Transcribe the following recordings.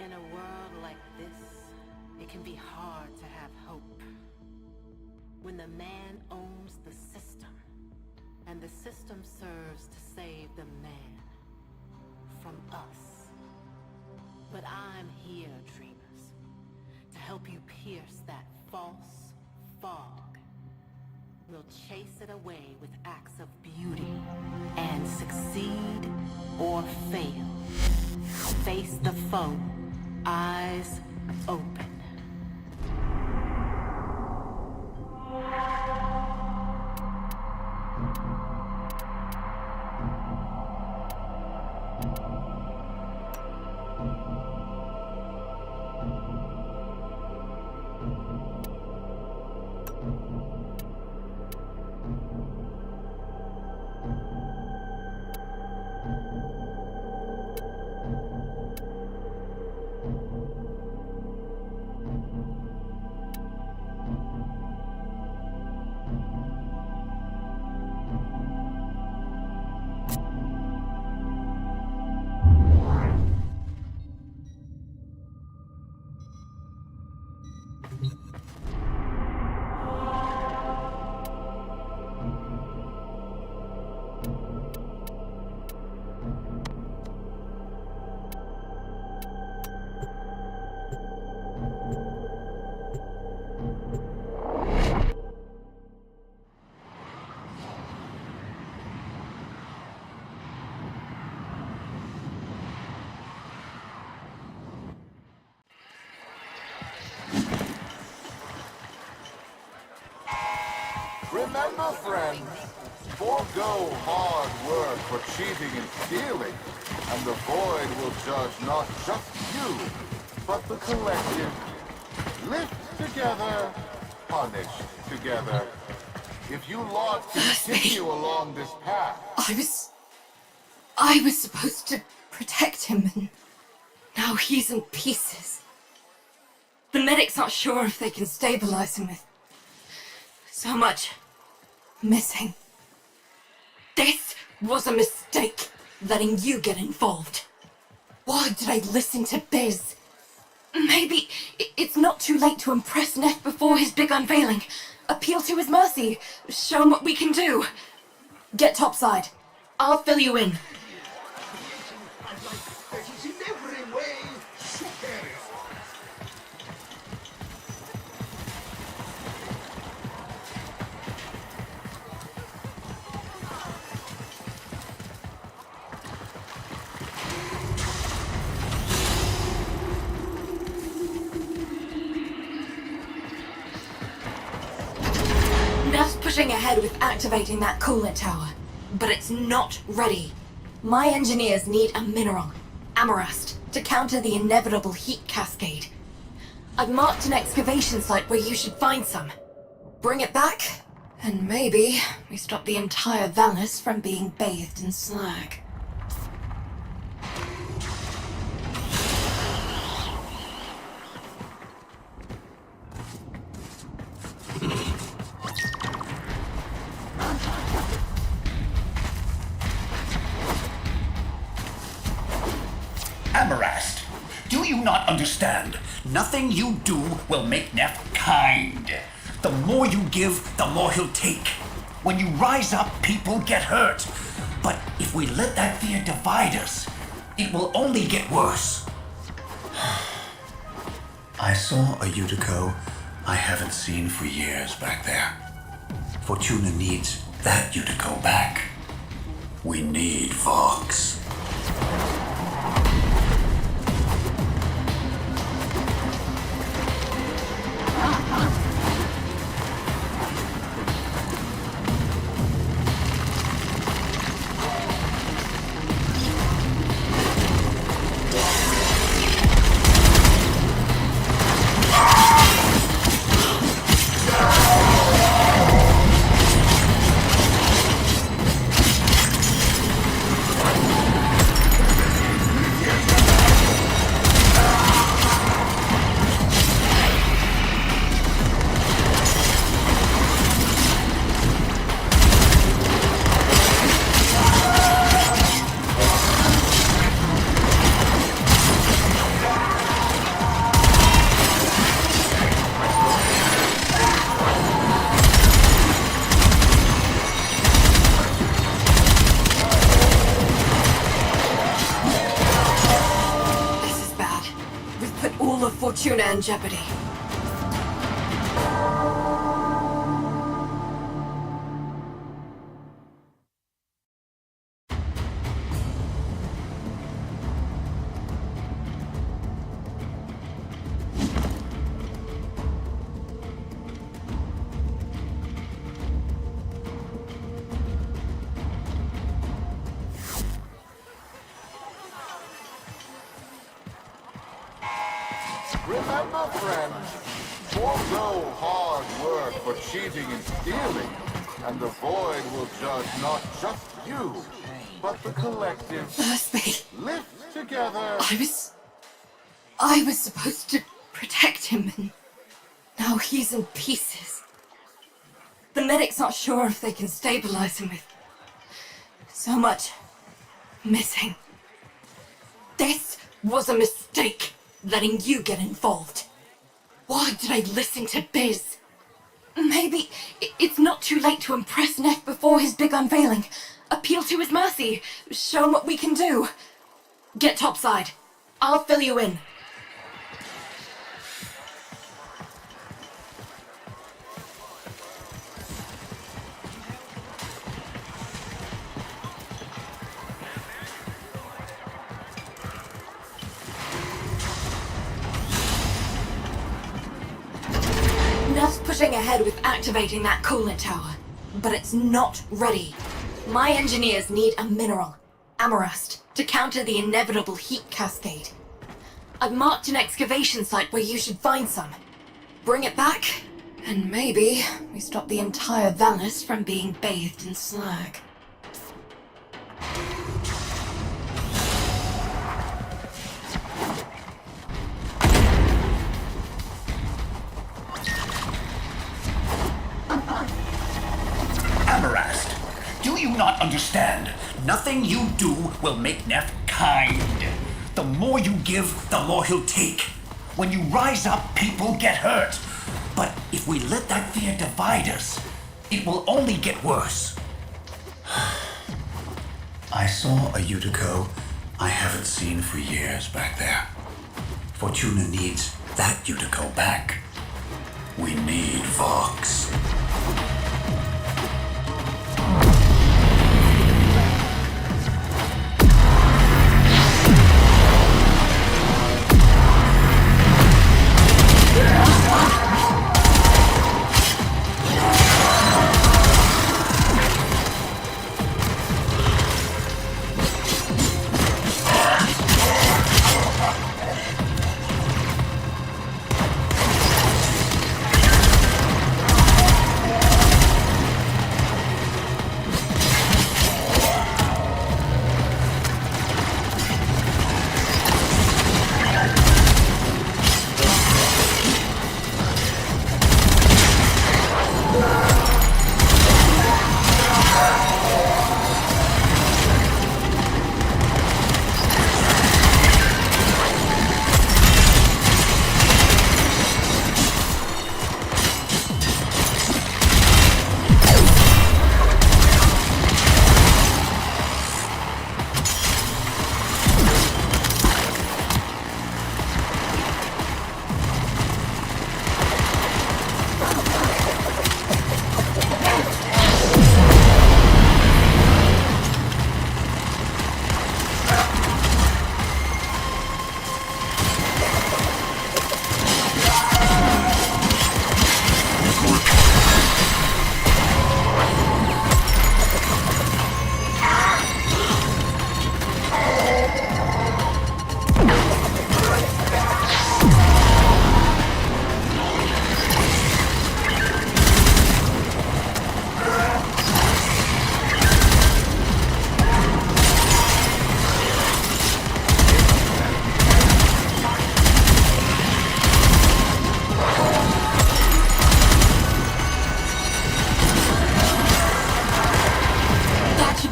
In a world like this, it can be hard to have hope. When the man owns the system, and the system serves to save the man from us. But I'm here, dreamers, to help you pierce that false fog. We'll chase it away with acts of beauty and succeed or fail. Face the foe, eyes open. Remember, friend, forego hard work for cheating and stealing, and the void will judge not just you, but the collective. Live together, punish together. If you lot continue along this path... I was supposed to protect him, and now he's in pieces. The medics aren't sure if they can stabilize him with so much missing. This was a mistake, letting you get involved. Why did I listen to Biz? Maybe it's not too late to impress Neff before his big unveiling. Appeal to his mercy. Show him what we can do. Get topside. I'll fill you in. Neff's pushing ahead with activating that coolant tower, but it's not ready. My engineers need a mineral, Amarast, to counter the inevitable heat cascade. I've marked an excavation site where you should find some. Bring it back, and maybe we stop the entire Valis from being bathed in slag. Amarast, do you not understand? Nothing you do will make Neff kind. The more you give, the more he'll take. When you rise up, people get hurt. But if we let that fear divide us, it will only get worse. I saw a Utico I haven't seen for years back there. Fortuna needs that Utico back. We need Vox. Fortuna in jeopardy. Remember, friend, forego hard work for cheating and stealing, and the Void will judge not just you, but the collective. Thursby, Lift together. I was supposed to protect him, and now he's in pieces. The medics aren't sure if they can stabilize him with so much missing. This was a mistake, letting you get involved. Why did I listen to Biz? Maybe it's not too late to impress Neff before his big unveiling. Appeal to his mercy. Show him what we can do. Get topside. I'll fill you in. Neff's pushing ahead with activating that coolant tower, but it's not ready. My engineers need a mineral, Amarust, to counter the inevitable heat cascade. I've marked an excavation site where you should find some. Bring it back, and maybe we stop the entire Valis from being bathed in slag. Amarast, do you not understand? Nothing you do will make Neff kind. The more you give, the more he'll take. When you rise up, people get hurt. But if we let that fear divide us, it will only get worse. I saw a Utico I haven't seen for years back there. Fortuna needs that Utico back. We need Vox.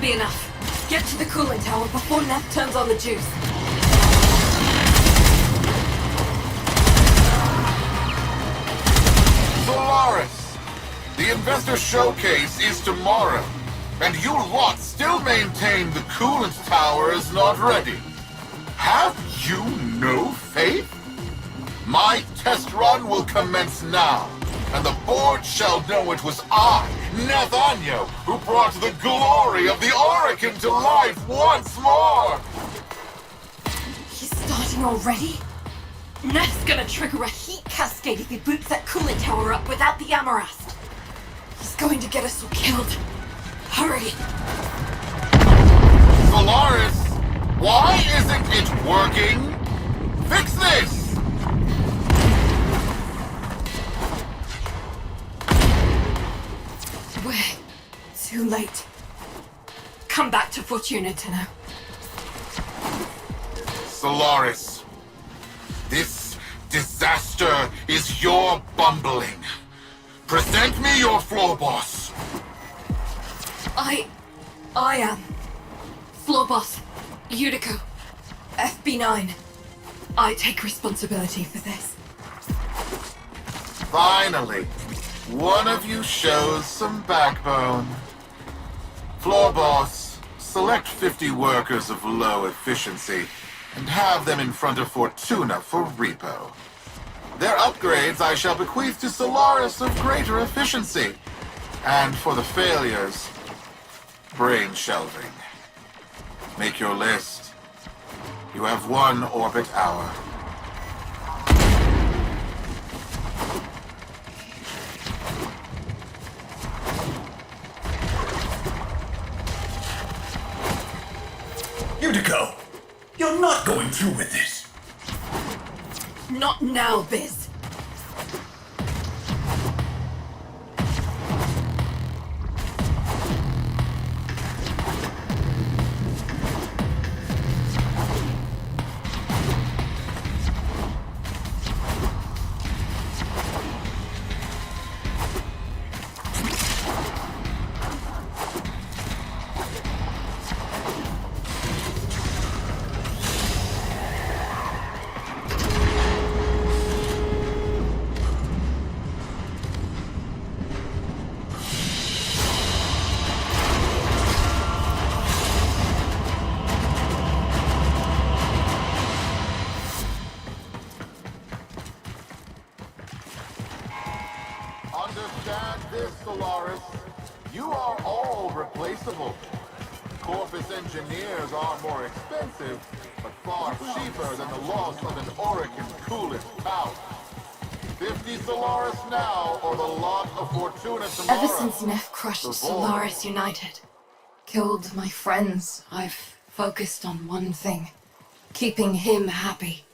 Be enough. Get to the cooling tower before Neff turns on the juice. Solaris! The investor showcase is tomorrow, and you lot still maintain the coolant tower is not ready. Have you no faith? My test run will commence now, and the board shall know it was I, Nathaniel, who brought the glory of the Oracle to life once more! He's starting already? Neff's gonna trigger a heat cascade if he boots that coolant tower up without the Amarast. He's going to get us all killed. Hurry! Solaris, why isn't it working? Fix this! We're too late. Come back to Fortuna now. Solaris, this disaster is your bumbling. Present me your floor boss. I am. Floor boss, Yuriko, FB9. I take responsibility for this. Finally, one of you shows some backbone. Floor boss, select 50 workers of low efficiency and have them in front of Fortuna for repo. Their upgrades I shall bequeath to Solaris of greater efficiency. And for the failures, brain shelving. Make your list. You have 1 orbit hour. Yuriko, you're not going through with this. Not now, Biz. Understand this, Solaris. You are all replaceable. Corpus engineers are more expensive, but far cheaper than the loss of an Orican coolant pouch. 50 Solaris now, or the lot of Fortuna tomorrow. Ever since Neff crushed Solaris United, killed my friends, I've focused on one thing. Keeping him happy.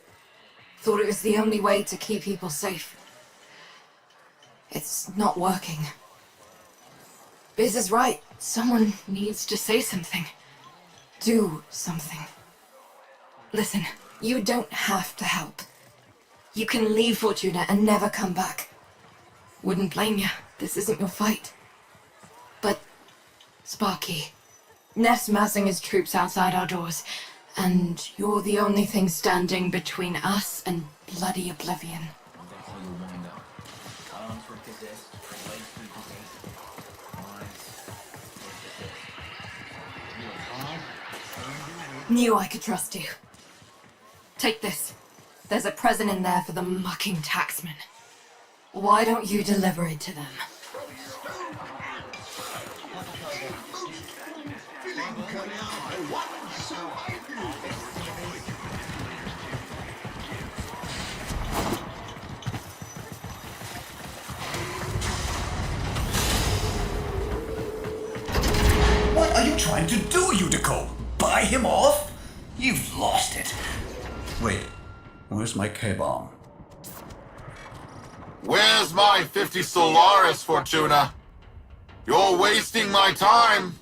Thought it was the only way to keep people safe. It's not working. Biz is right. Someone needs to say something. Do something. Listen, you don't have to help. You can leave Fortuna and never come back. Wouldn't blame you. This isn't your fight. But, Sparky, Neff's massing his troops outside our doors, and you're the only thing standing between us and bloody oblivion. Knew I could trust you. Take this. There's a present in there for the mucking taxman. Why don't you deliver it to them? What are you trying to do, Yuriko? Buy him off? You've lost it. Wait, where's my K-bomb? Where's my 50 Solaris, Fortuna? You're wasting my time.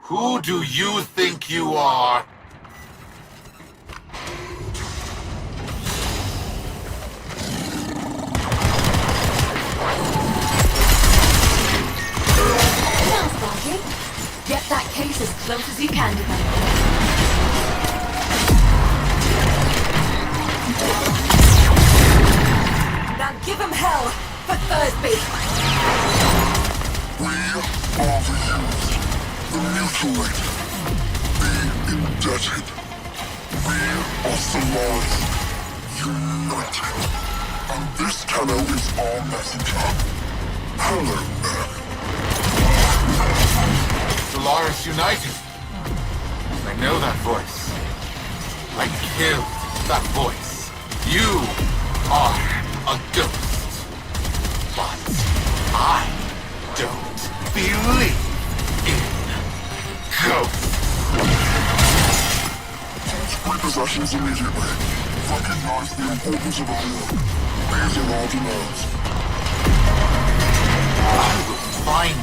Who do you think you are? Now, Sparky, get that case as close as you can to them. Now give him hell for Thursby! We are the youth, the mutilated, the indebted. We are Solaris, united. And this Tello is our messenger. Hello, Nef. Solaris United. I know that voice. I killed that voice. You are a ghost. But I don't believe in ghosts. Repossessions immediately. Recognize the importance of our work. These are our demands. I will find you.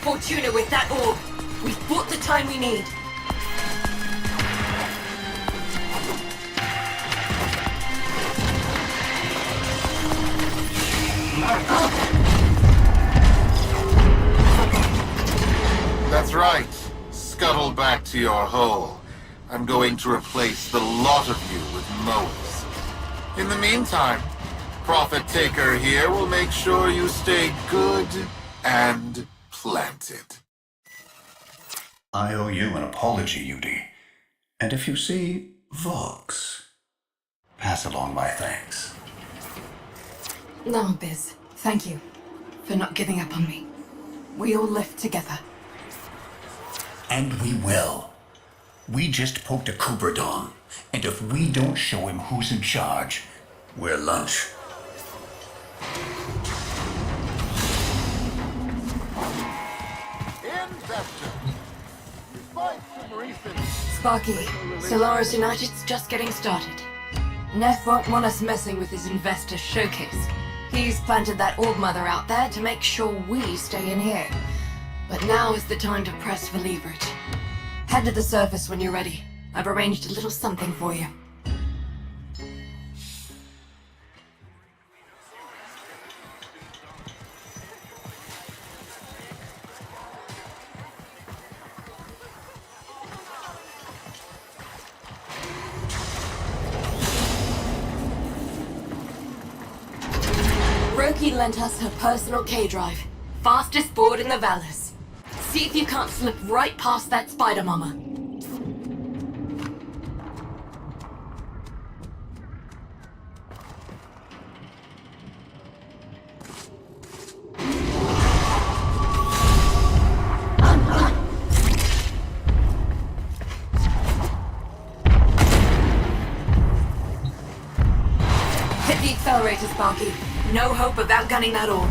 Fortuna with that orb. We've bought the time we need. That's right. Scuttle back to your hole. I'm going to replace the lot of you with mowers. In the meantime, Prophet Taker here will make sure you stay good and planted. I owe you an apology, Udi. And if you see Vox, pass along my thanks. No, Biz. Thank you for not giving up on me. We all live together. And we will. We just poked a Cooperdon, and if we don't show him who's in charge, we're lunch. Sparky, Solaris United's just getting started. Neff won't want us messing with his investor showcase. He's planted that orb mother out there to make sure we stay in here. But now is the time to press for leverage. Head to the surface when you're ready. I've arranged a little something for you. Roki lent us her personal K-drive. Fastest board in the Valus. See if you can't slip right past that spider mama. Hit the accelerator, Sparky. No hope of outgunning that orb.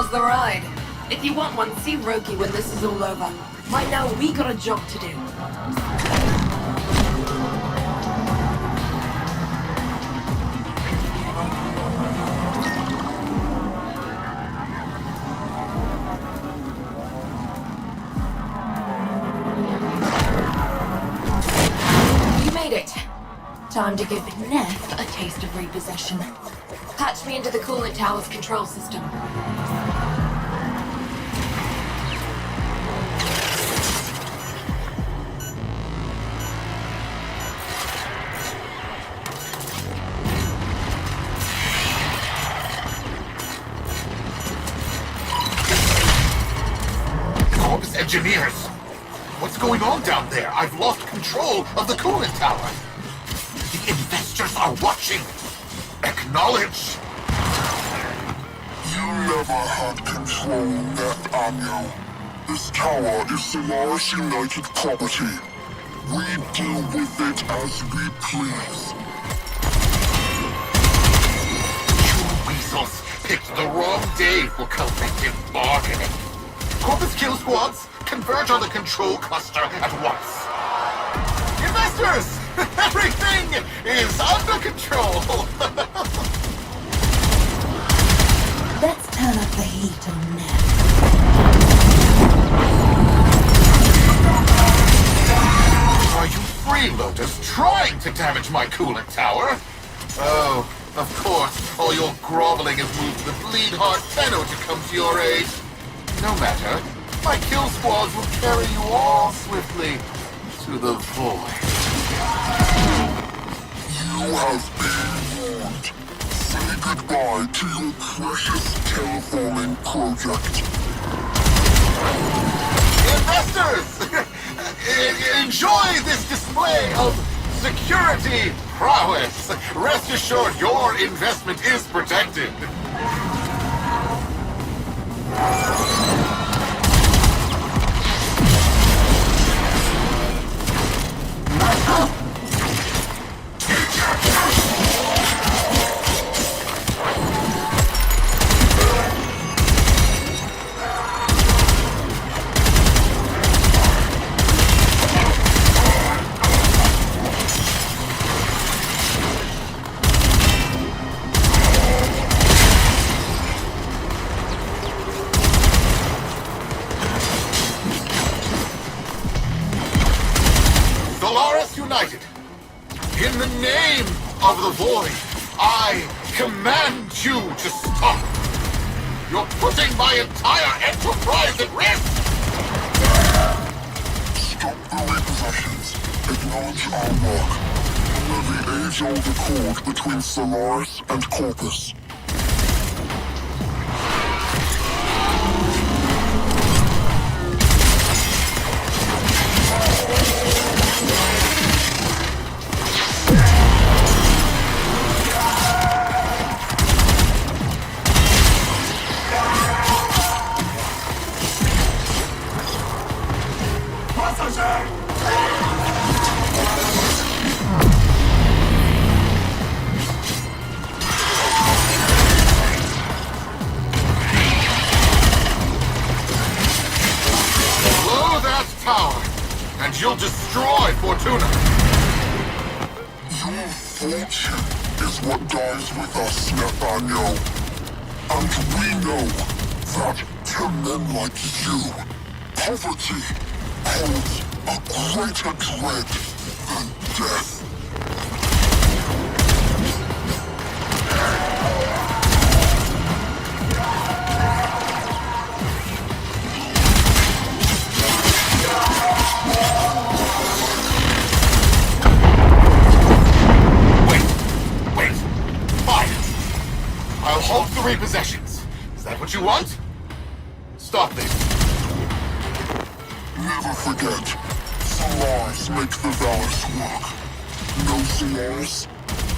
How's the ride? If you want one, see Roki when this is all over. Right now, we got a job to do. You made it. Time to give Neff a taste of repossession. Patch me into the coolant tower's control system. Corpus engineers! What's going on down there? I've lost control of the coolant tower. The investors are watching. Acknowledge. You never had control, Nathaniel. This tower is Solaris United property. We deal with it as we please. You weasels picked the wrong day for collective bargaining. Corpus kill squads, converge on the control cluster at once. Investors! Everything is under control! Let's turn up the heat on Neff. Are you freeloaders trying to damage my coolant tower? Oh, of course, all your groveling has moved the bleed-heart Tenno to come to your aid. No matter, my kill squads will carry you all swiftly to the void. You have been warned. Say goodbye to your precious terraforming project. Investors! Enjoy this display of security prowess. Rest assured your investment is protected. Solaris United, in the name of the Void, I command you to stop. You're putting my entire enterprise at risk! Stop the repossessions. Acknowledge our work. Honor the age-old accord between Solaris and Corpus. Blow that tower, and you'll destroy Fortuna. Your fortune is what dies with us, Nathaniel. And we know that to men like you, poverty holds a greater dread than death. Wait, fine. I'll halt the repossessions. Is that what you want? Stop this. Never forget, Solaris make the Valors work. No Solaris,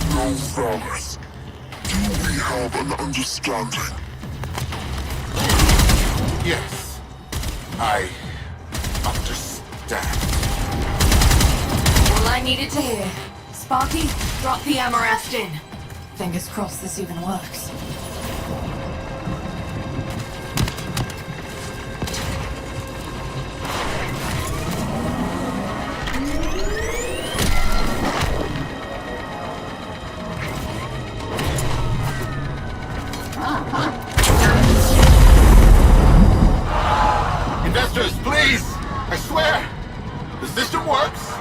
no Valors. Do we have an understanding? Yes, I understand. All I needed to hear. Sparky, drop the Amarast in. Fingers crossed this even works. Investors, please! I swear, the system works.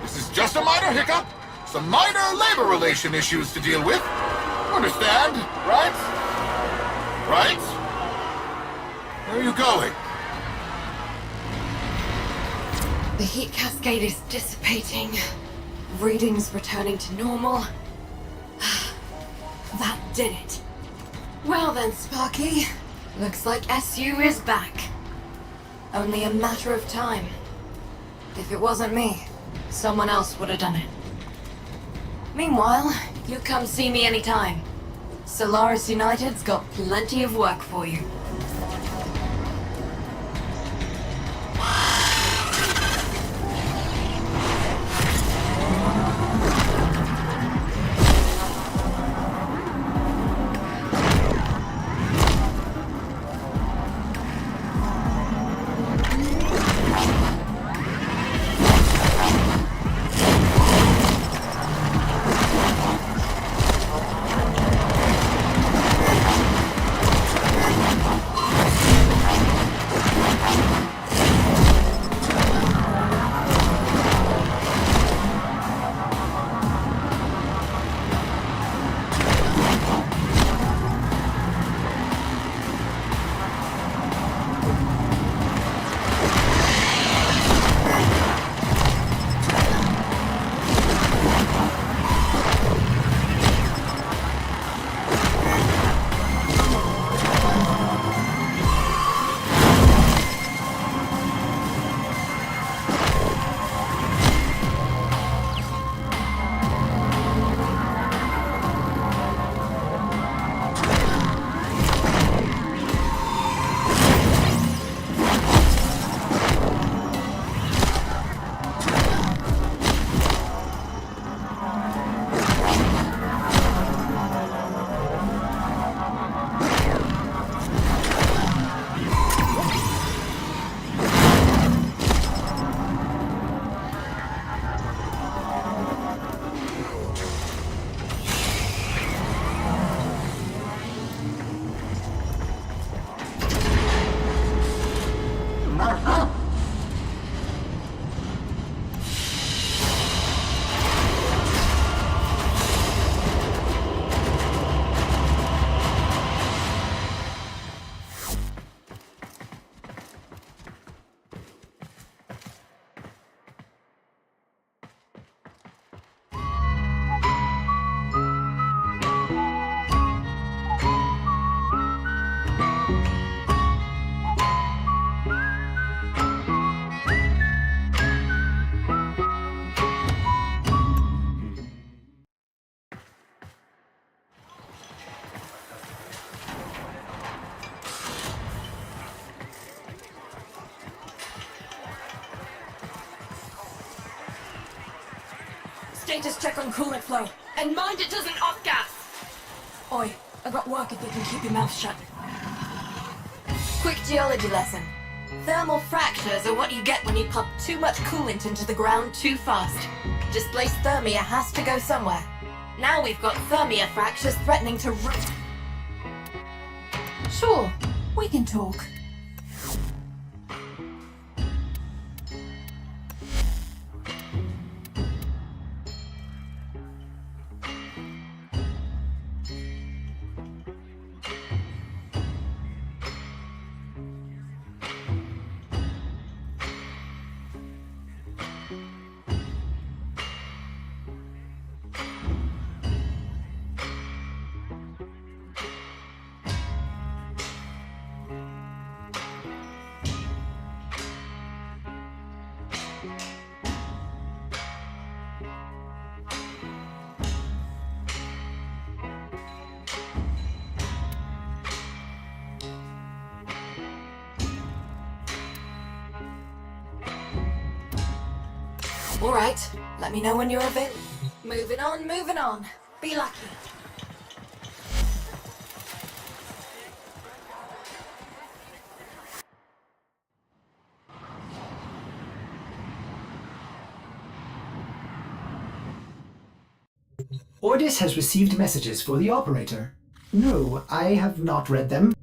This is just a minor hiccup. Some minor labor relation issues to deal with. Understand, right? Right? Where are you going? The heat cascade is dissipating. Readings returning to normal. That did it. Well then, Sparky. Looks like SU is back. Only a matter of time. If it wasn't me, someone else would have done it. Meanwhile, you come see me anytime. Solaris United's got plenty of work for you. Status check on coolant flow. And mind it doesn't off-gas! Oi, I got work if you can keep your mouth shut. Quick geology lesson. Thermal fractures are what you get when you pump too much coolant into the ground too fast. Displaced thermia has to go somewhere. Now we've got thermia fractures threatening to Sure, we can talk. All right, let me know when you're available. Moving on, moving on. Be lucky. Ordis has received messages for the operator. No, I have not read them.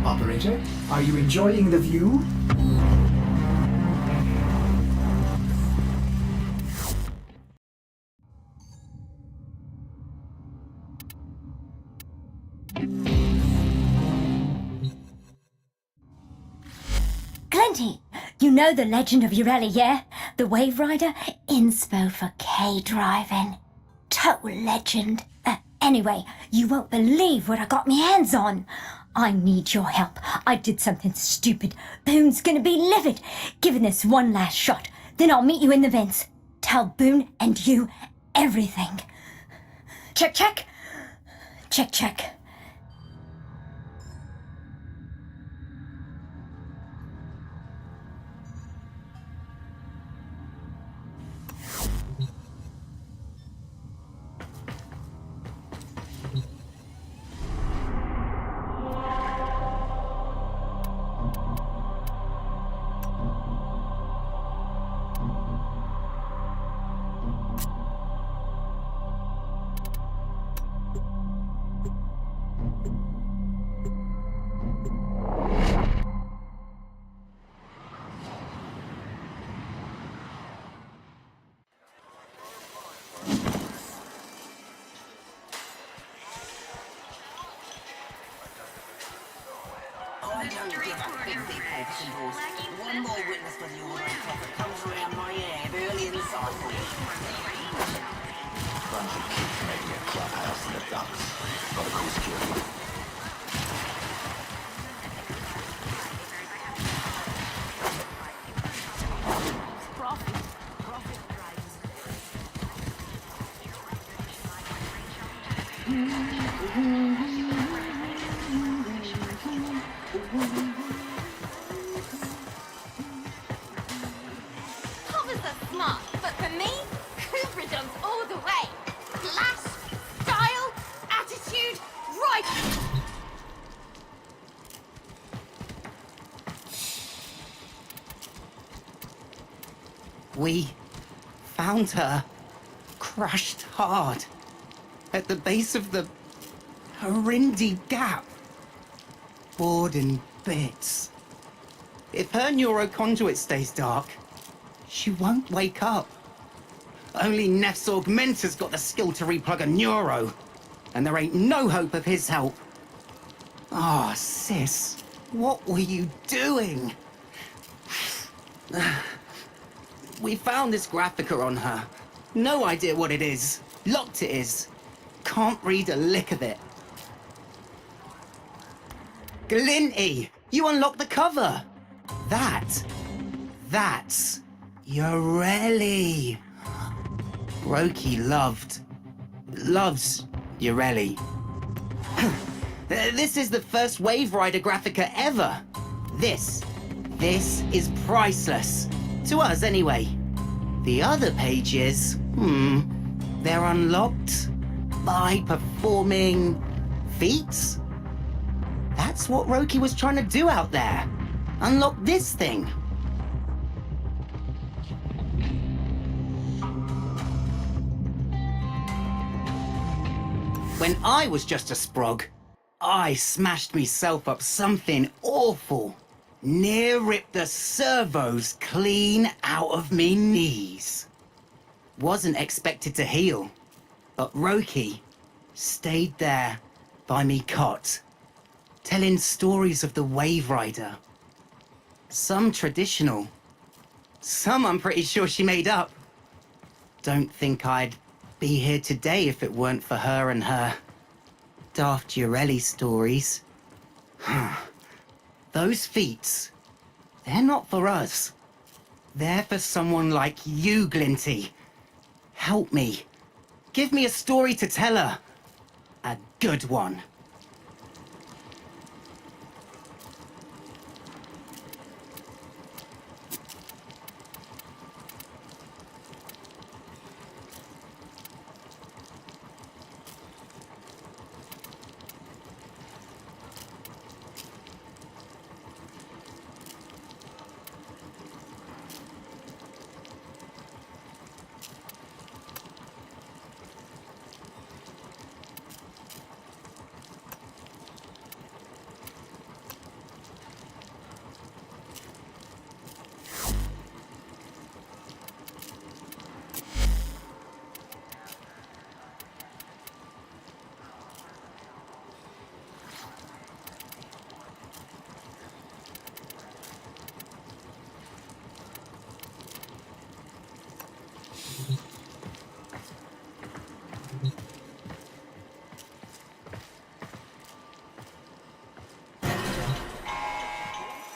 Operator, are you enjoying the view? Glenty, you know the legend of Ureli, yeah? The Wave Rider? Inspo for K-driving. Total legend. Anyway, you won't believe what I got my hands on. I need your help. I did something stupid. Boone's gonna be livid. Give this one last shot. Then I'll meet you in the vents. Tell Boone and you everything. Check, check. Check, check. I don't give a big vegetables. One more witness for the order of profit comes around my head early in the cycle. Bunch of kids making a clubhouse in the dumps. Got a cool security. Covers are smart, but for me, Cooperdom's all the way. Class, style, attitude, right. We found her crushed hard at the base of the Harindi Gap. Bored in bits. If her neuroconduit stays dark, she won't wake up. Only Neff's Augmentor's got the skill to replug a neuro, and there ain't no hope of his help. Ah, sis, what were you doing? We found this graphica on her. No idea what it is. Locked it is. Can't read a lick of it. Glinty, you unlocked the cover. That's Ureli. Roki loves Ureli. This is the first Wave Rider graphica ever. This is priceless. To us, anyway. The other pages, they're unlocked by performing feats? That's what Roki was trying to do out there. Unlock this thing. When I was just a sprog, I smashed myself up something awful. Near ripped the servos clean out of me knees. Wasn't expected to heal, but Roki stayed there by me cot, telling stories of the Wave Rider. Some traditional, some I'm pretty sure she made up. Don't think I'd be here today if it weren't for her and her daft Urelli stories. Those feats, they're not for us. They're for someone like you, Glinty. Help me. Give me a story to tell her. A good one.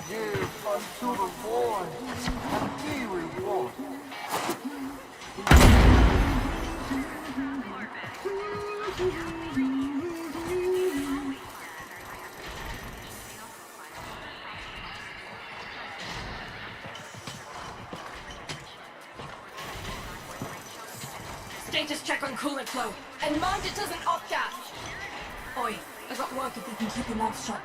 Give unto the void, and be rewarded. Status check on coolant flow. And mind it doesn't off-gas. Oi, I got work if we can keep your mouth shut.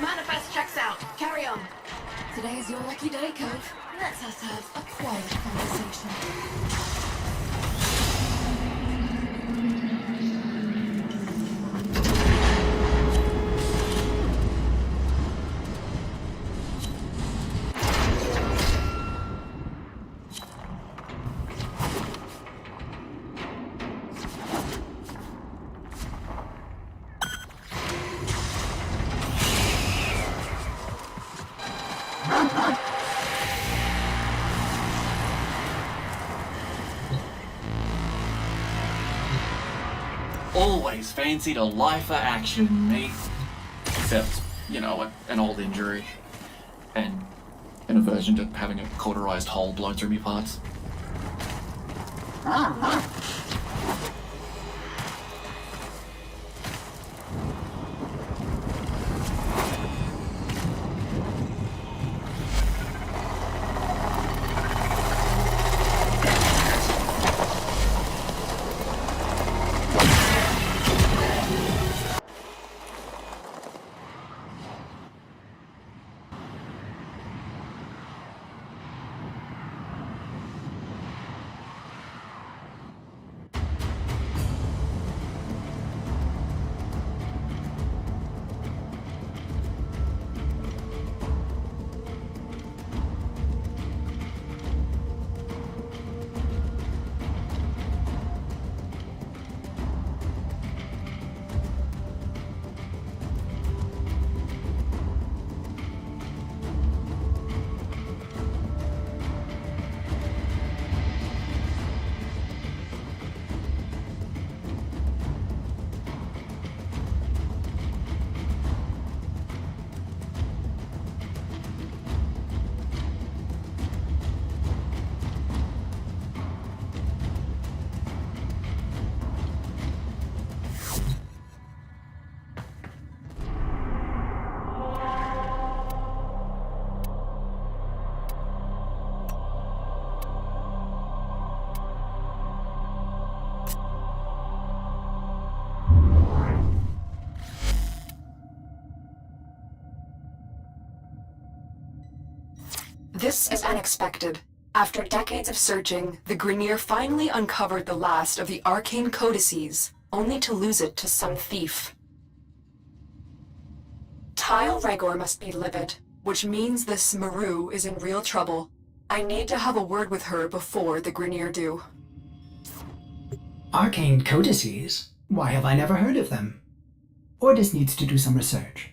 Manifest checks out. Carry on. Today is your lucky day, Cove. Let's us have a quiet conversation. Always fancied a lifer action, me. Except, you know, an old injury. And an aversion to having a cauterized hole blown through me parts. This is unexpected. After decades of searching, the Grineer finally uncovered the last of the arcane codices, only to lose it to some thief. Tile Regor must be livid, which means this Maru is in real trouble. I need to have a word with her before the Grineer do. Arcane codices? Why have I never heard of them? Ordis needs to do some research.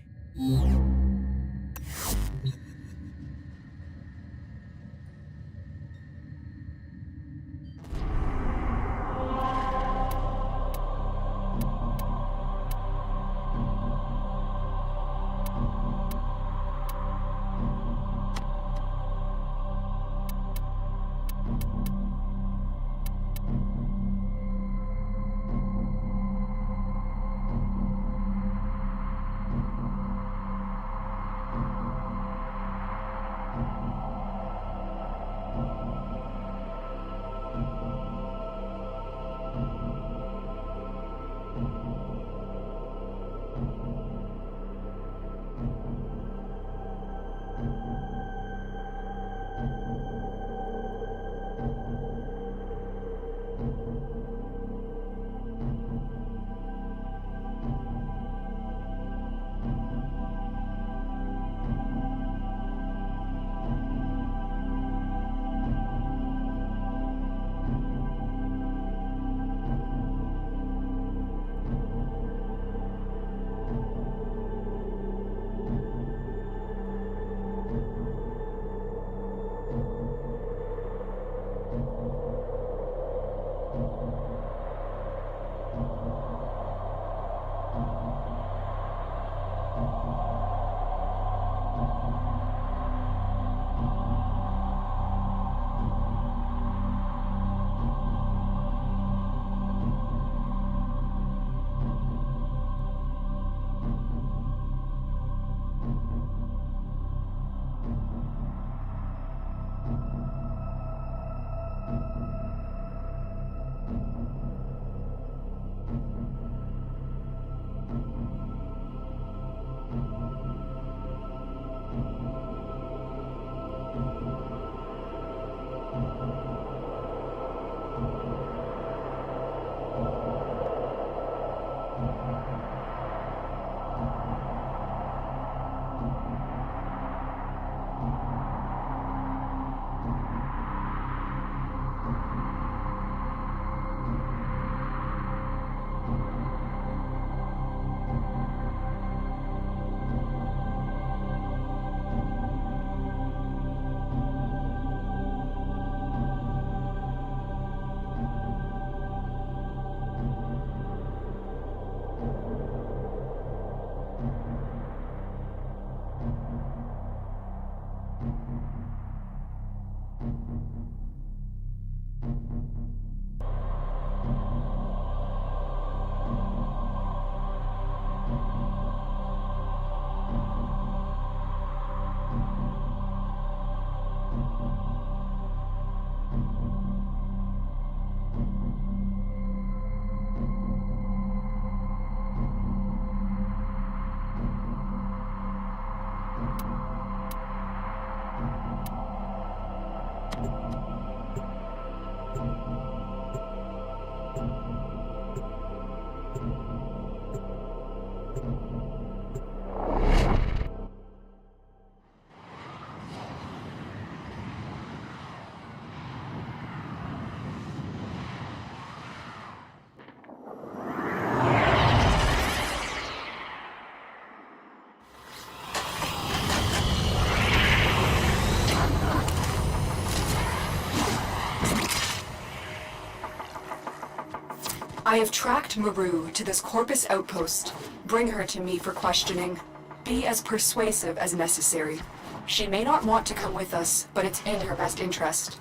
I have tracked Maru to this Corpus outpost. Bring her to me for questioning. Be as persuasive as necessary. She may not want to come with us, but it's in her best interest.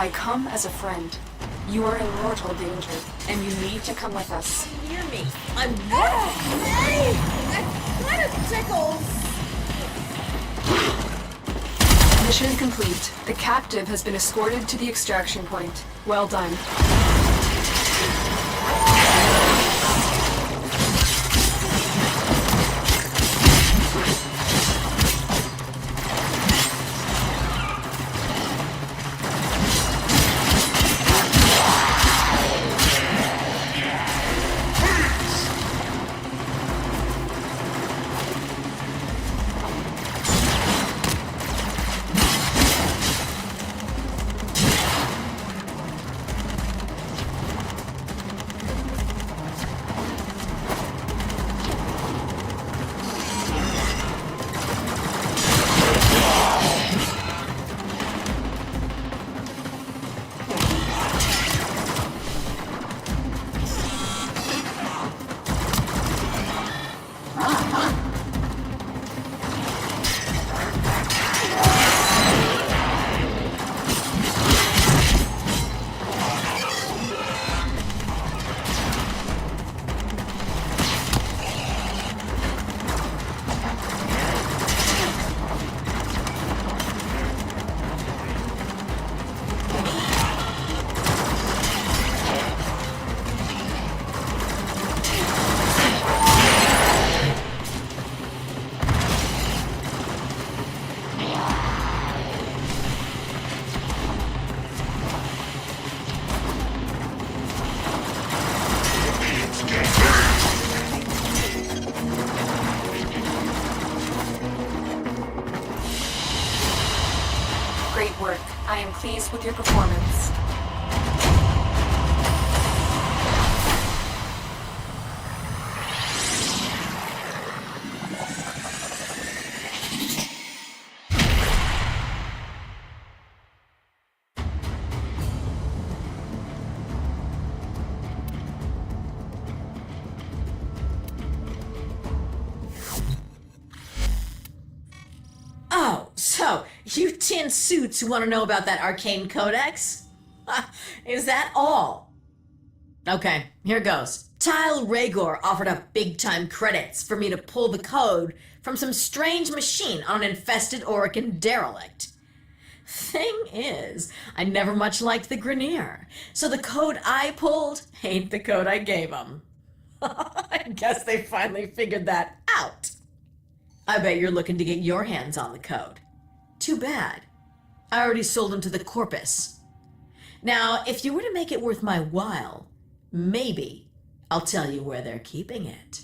I come as a friend. You are in mortal danger, and you need to come with us. Hear me. I'm what? Hey! That kind of tickles. Mission complete. The captive has been escorted to the extraction point. Well done. Great work. I am pleased with your performance. Oh, so you tin suits who want to know about that arcane codex? Is that all? Okay, here goes. Tile Rhaegor offered up big-time credits for me to pull the code from some strange machine on an infested Orican derelict. Thing is, I never much liked the Grineer, so the code I pulled ain't the code I gave them. I guess they finally figured that out. I bet you're looking to get your hands on the code. Too bad. I already sold them to the Corpus. Now, if you were to make it worth my while, maybe I'll tell you where they're keeping it.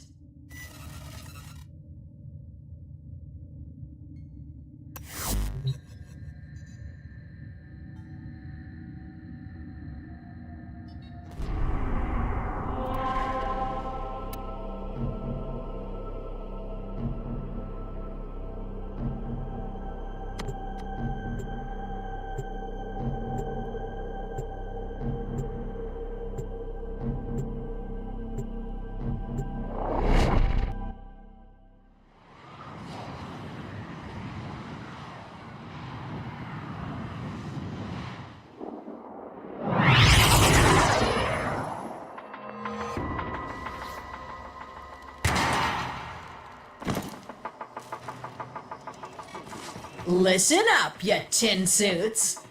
Listen up, you tin suits.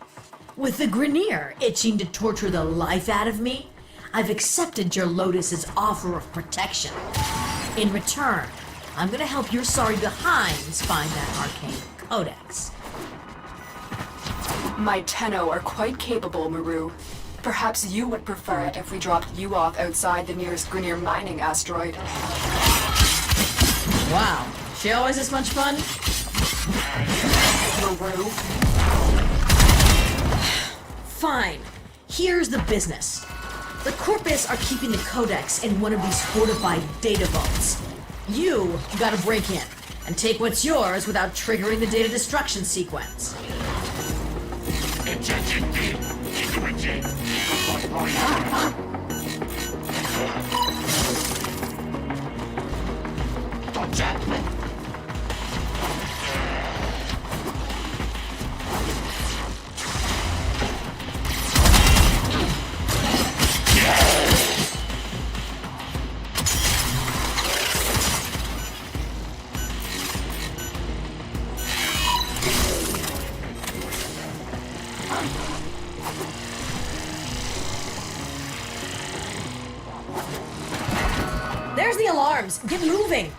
With the Grineer itching to torture the life out of me, I've accepted your Lotus's offer of protection. In return, I'm gonna help your sorry behinds find that arcane codex. My Tenno are quite capable, Maru. Perhaps you would prefer it if we dropped you off outside the nearest Grineer mining asteroid. Wow, she always this much fun? Maru? Fine. Here's the business. The Corpus are keeping the codex in one of these fortified data vaults. You gotta break in and take what's yours without triggering the data destruction sequence. Where's the alarms? Get moving!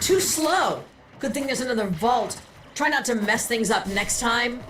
Too slow. Good thing there's another vault. Try not to mess things up next time.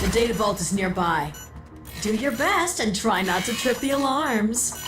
The data vault is nearby. Do your best and try not to trip the alarms.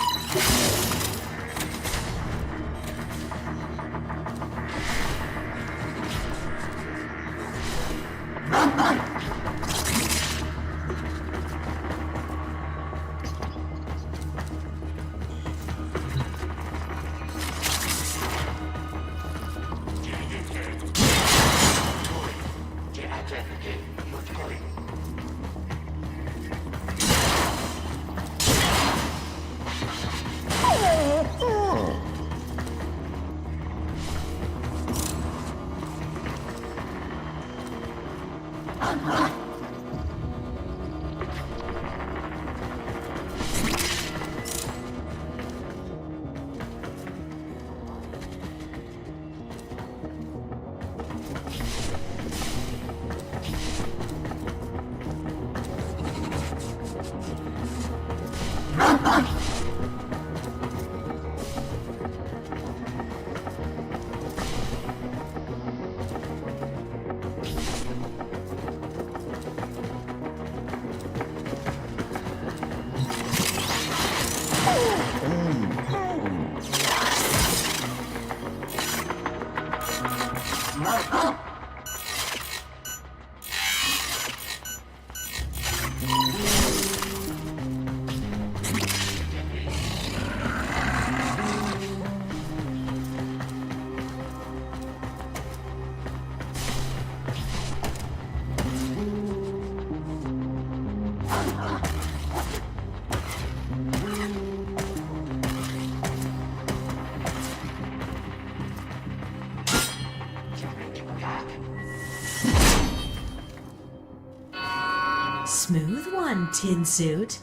smooth one, Tin Suit.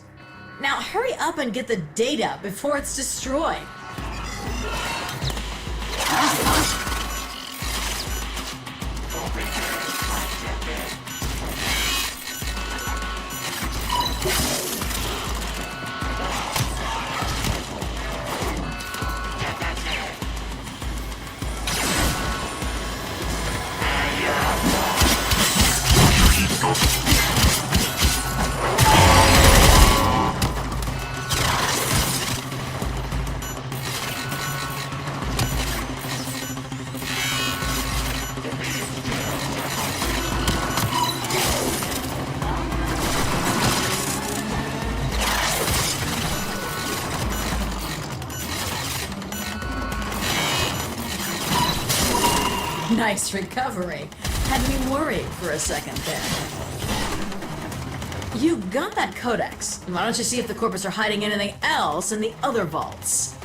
Now hurry up and get the data before it's destroyed. Nice recovery. Had me worried for a second there. You got that codex. Why don't you see if the Corpus are hiding anything else in the other vaults?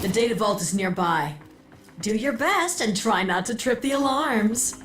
The data vault is nearby. Do your best and try not to trip the alarms.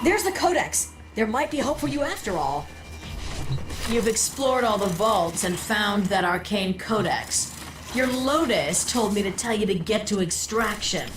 There's the Codex. There might be hope for you after all. You've explored all the vaults and found that arcane Codex. Your Lotus told me to tell you to get to extraction.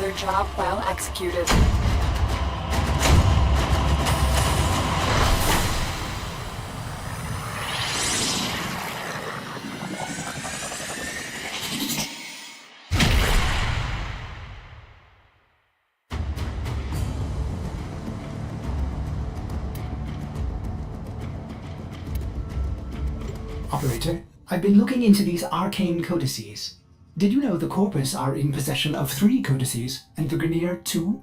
Another job well executed. Operator, I've been looking into these arcane codices. Did you know the Corpus are in possession of 3 codices, and the Grineer 2?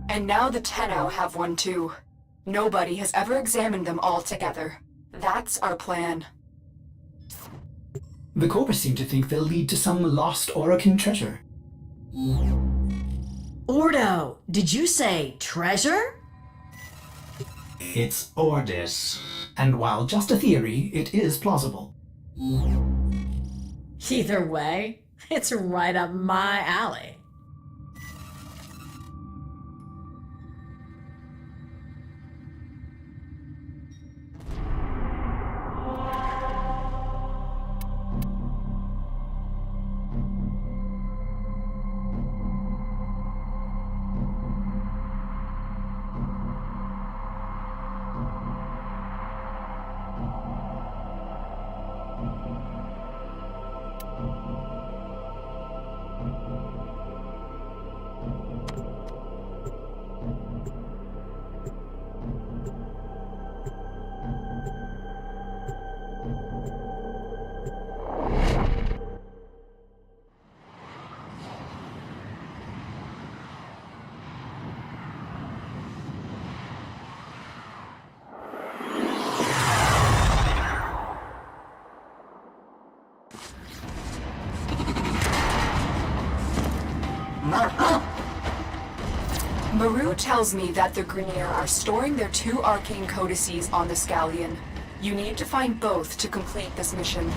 And now the Tenno have one too. Nobody has ever examined them all together. That's our plan. The Corpus seem to think they'll lead to some lost Orokin treasure. Ordo, did you say treasure? It's Ordis, and while just a theory, it is plausible. Either way, it's right up my alley. Maru tells me that the Grineer are storing their 2 arcane codices on the Scallion. You need to find both to complete this mission.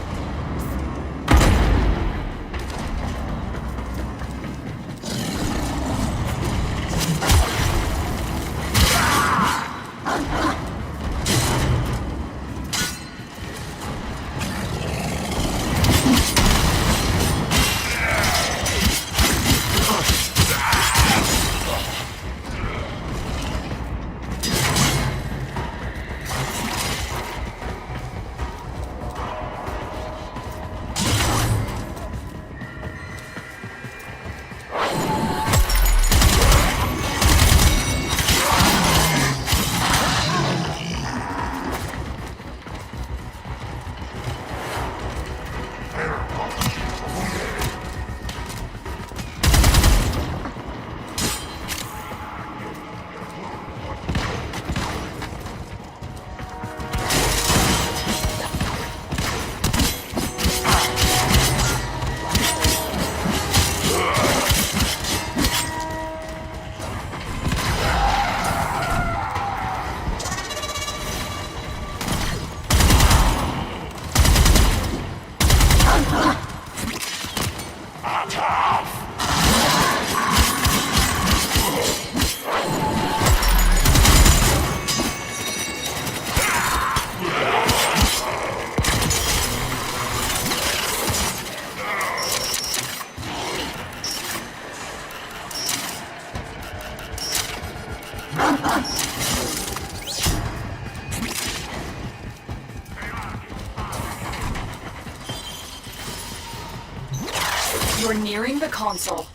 You're nearing the console.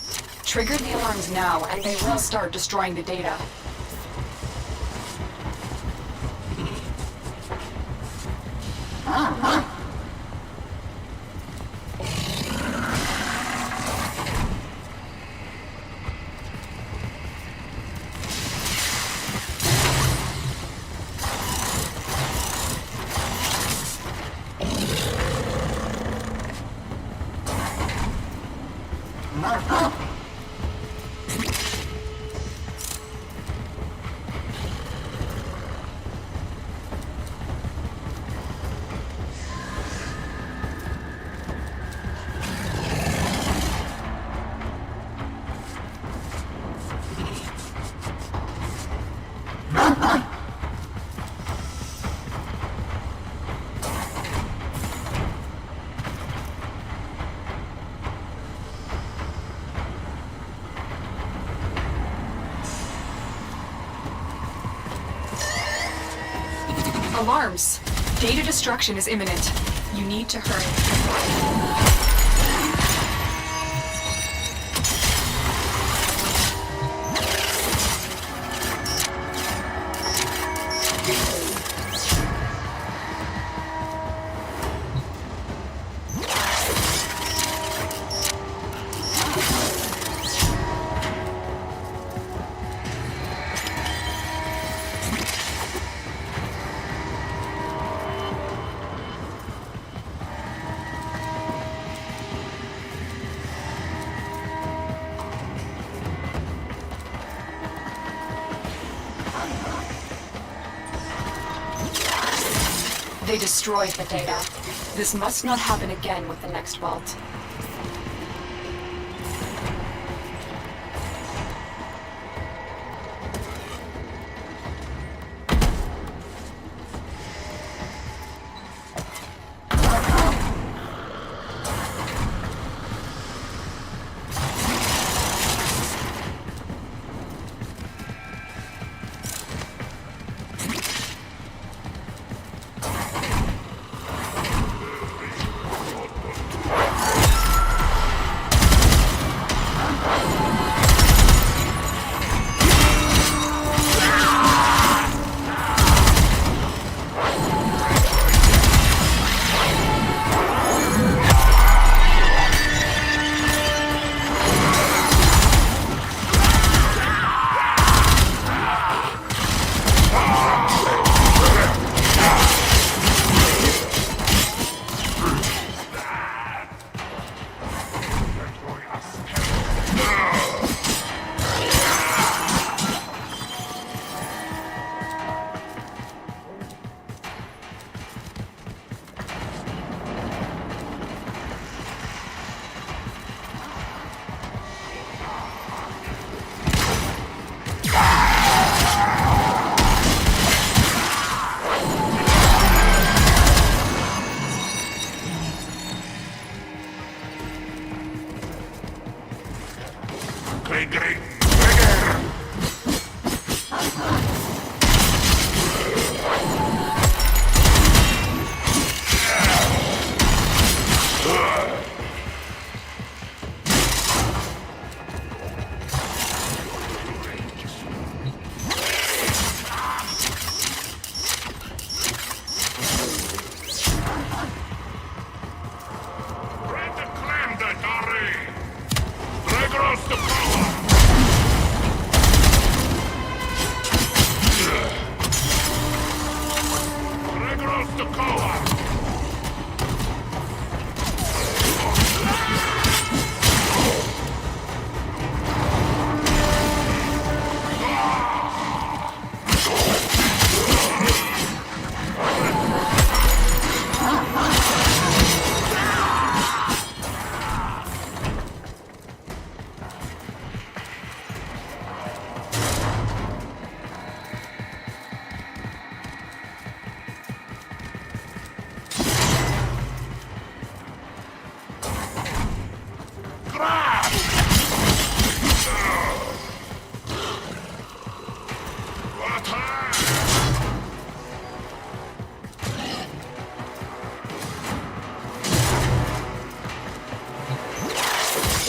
Trigger the alarms now, and they will start destroying the data. Alarms! Data destruction is imminent. You need to hurry. They destroyed the data. This must not happen again with the next vault.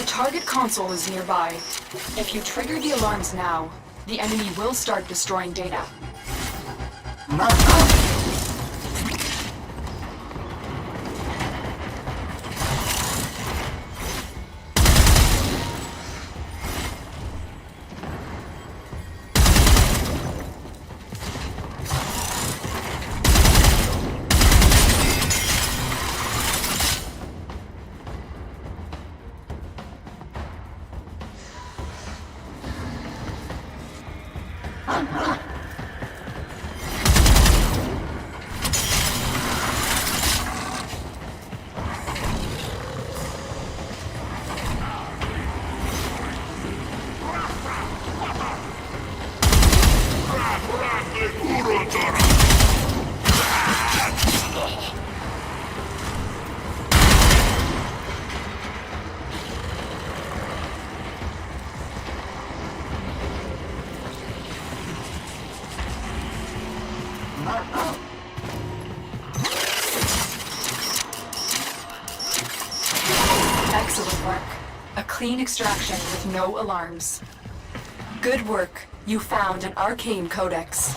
Target console is nearby. If you trigger the alarms now, the enemy will start destroying data. clean extraction with no alarms. Good work. You found an arcane codex.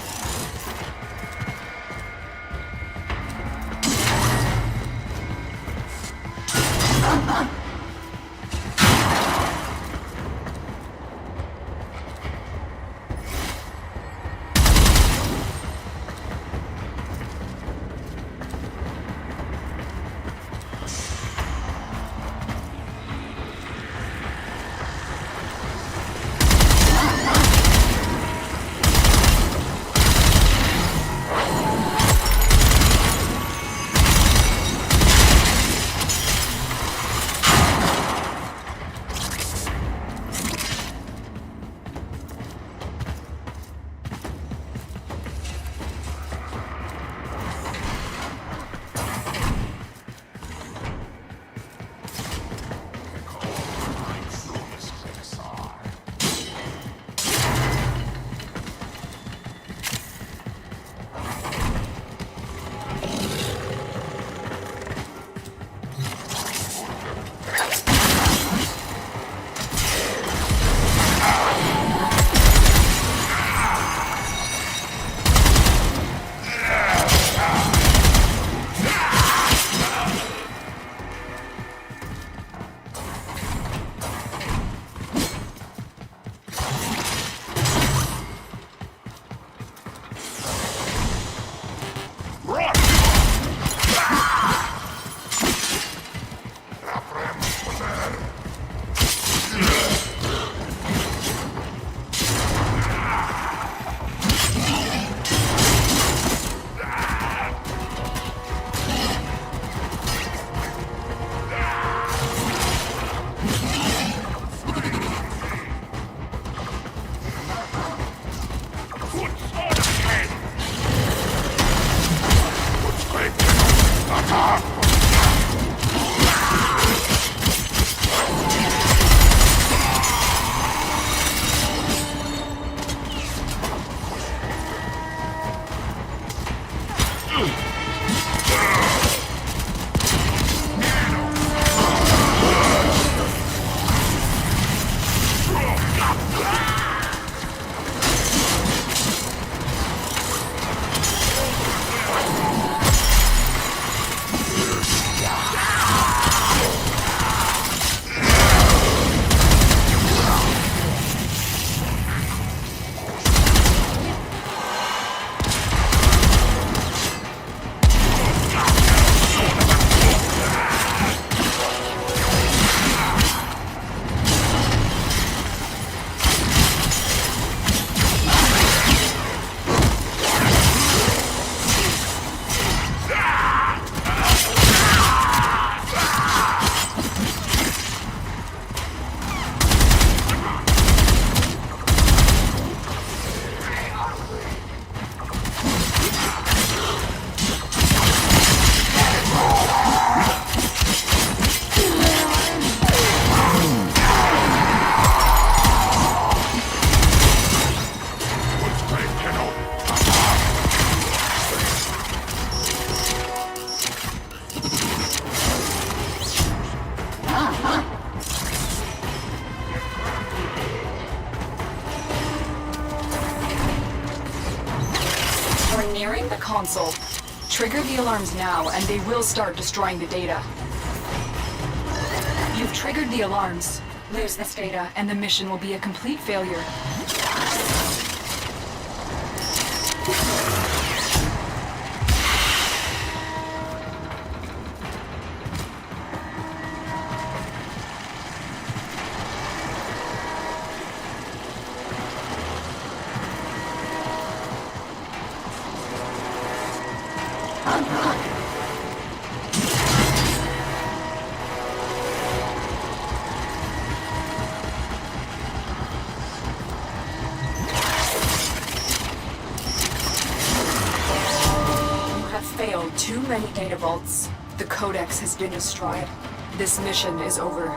Nearing the console. Trigger the alarms now, and they will start destroying the data. You've triggered the alarms. Lose this data, and the mission will be a complete failure. Failed too many data vaults. The codex has been destroyed. This mission is over.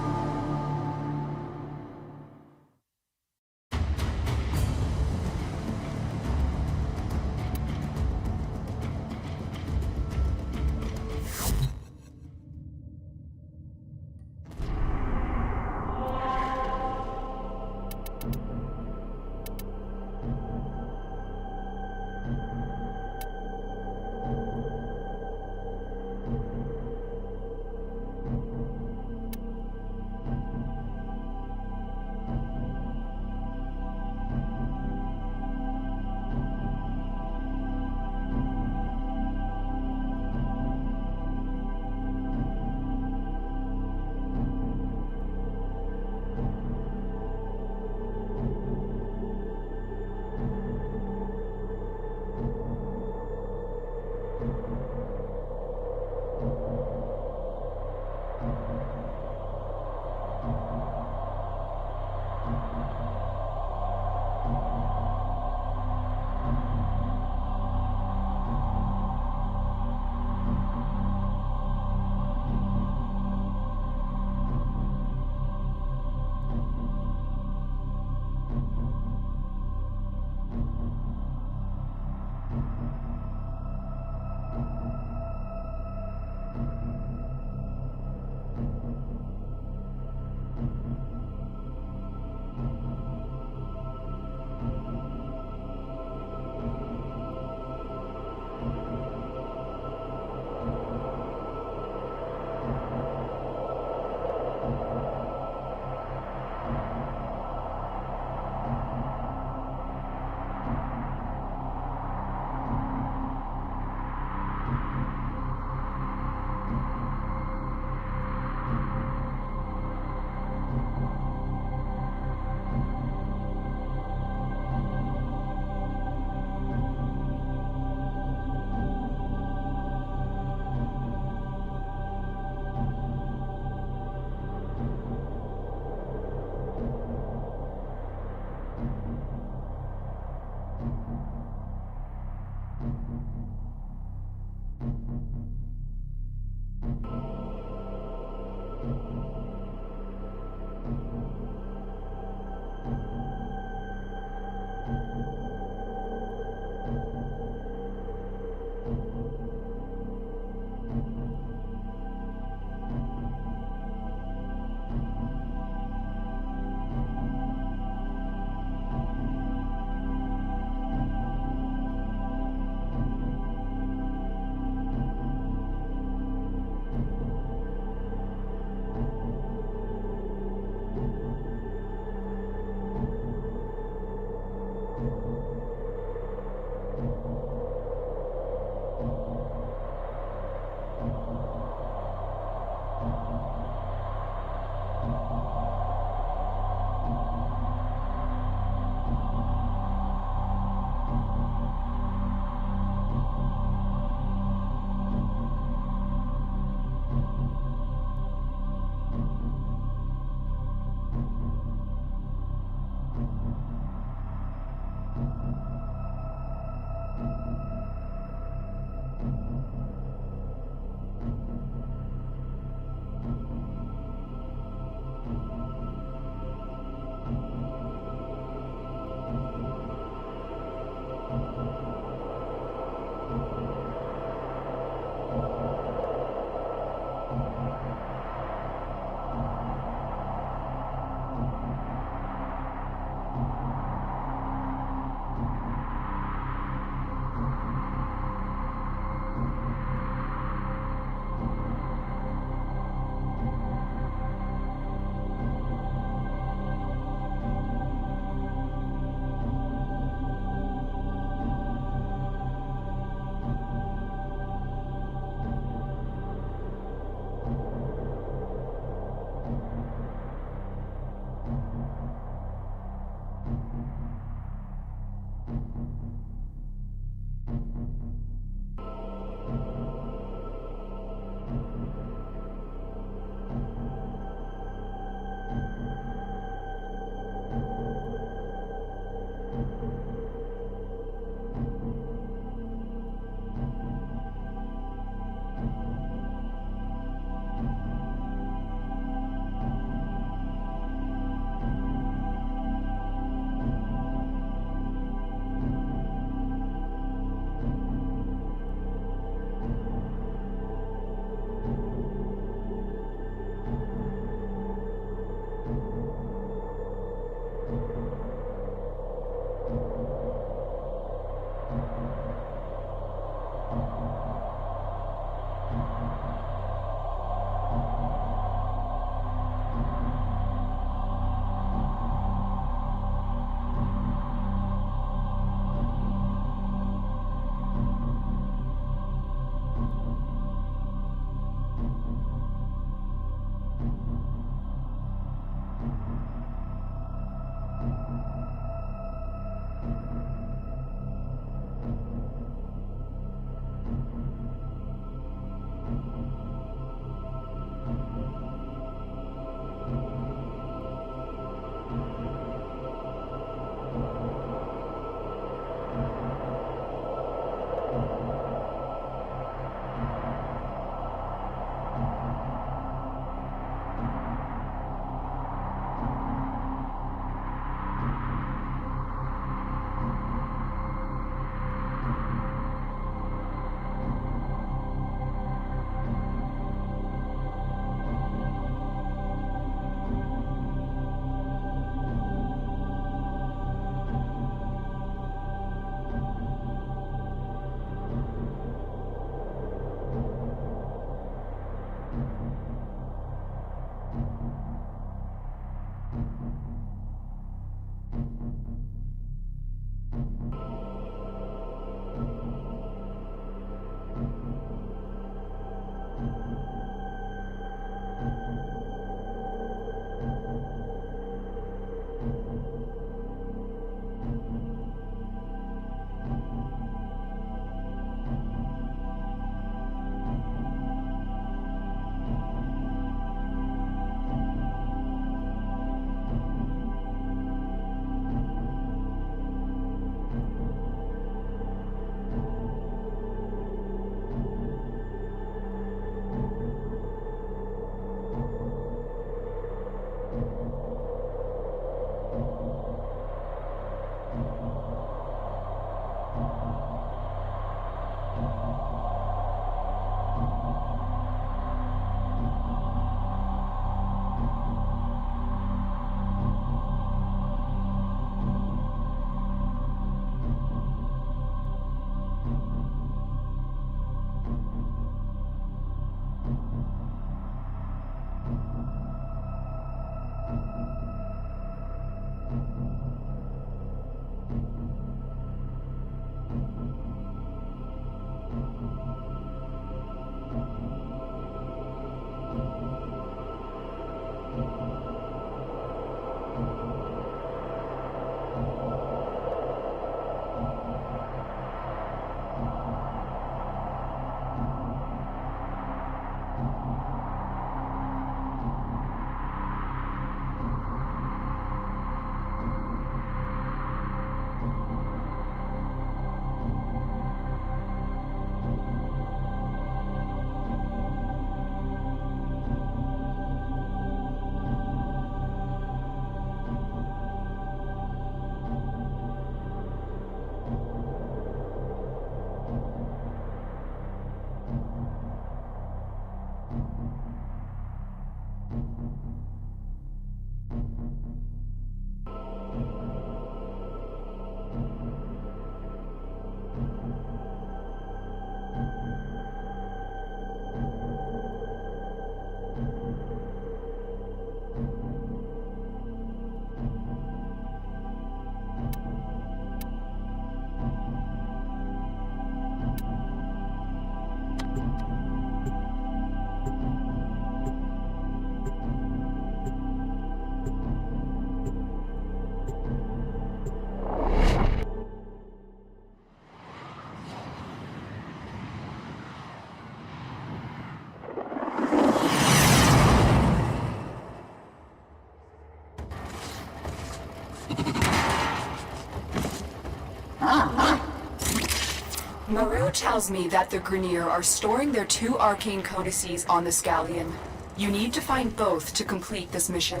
Maru tells me that the Grineer are storing their 2 arcane codices on the Scallion. You need to find both to complete this mission.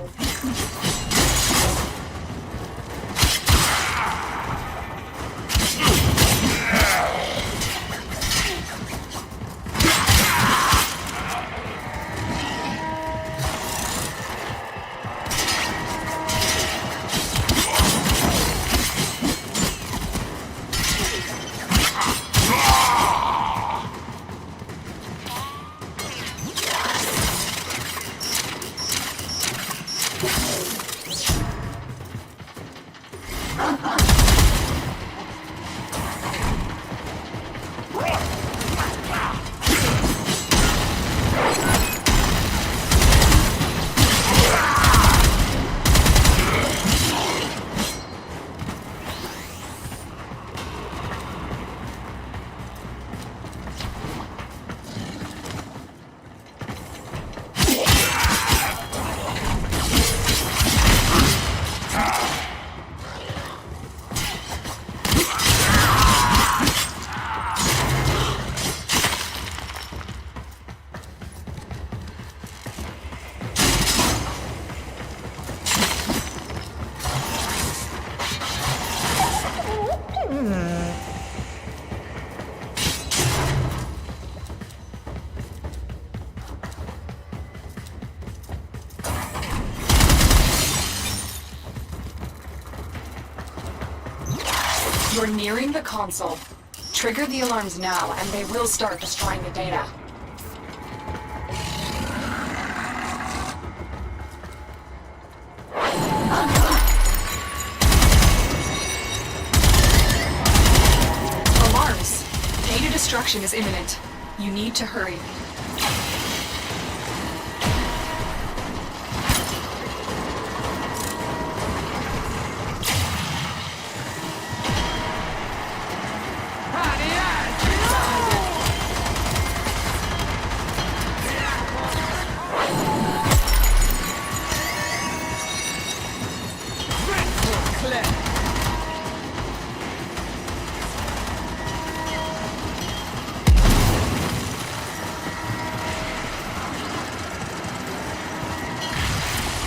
You're nearing the console. Trigger the alarms now, and they will start destroying the data. Alarms! Data destruction is imminent. You need to hurry.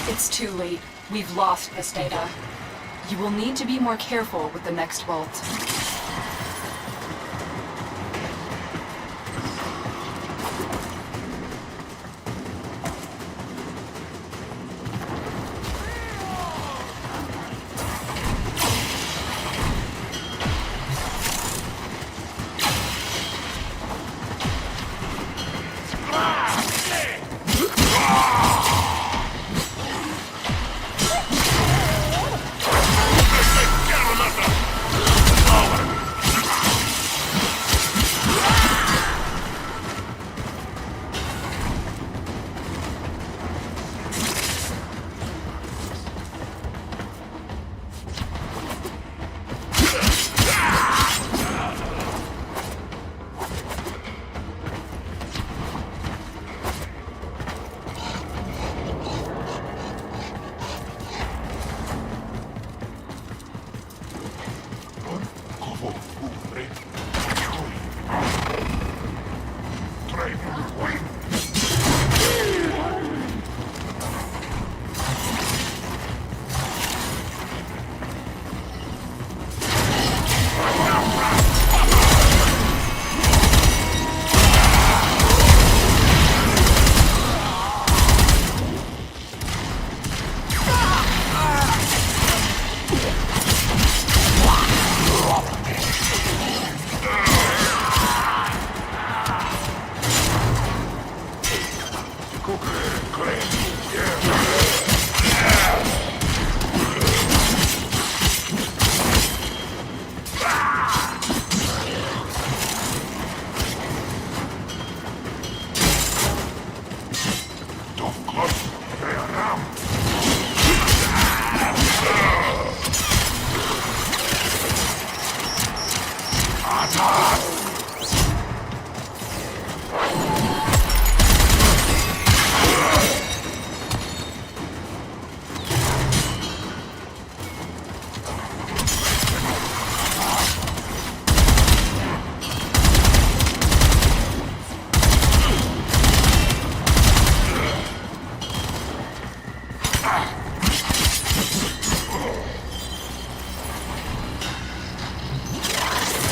It's too late. We've lost this data. You will need to be more careful with the next vault. The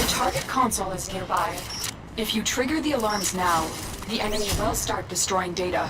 target console is nearby. If you trigger the alarms now, the enemy will start destroying data.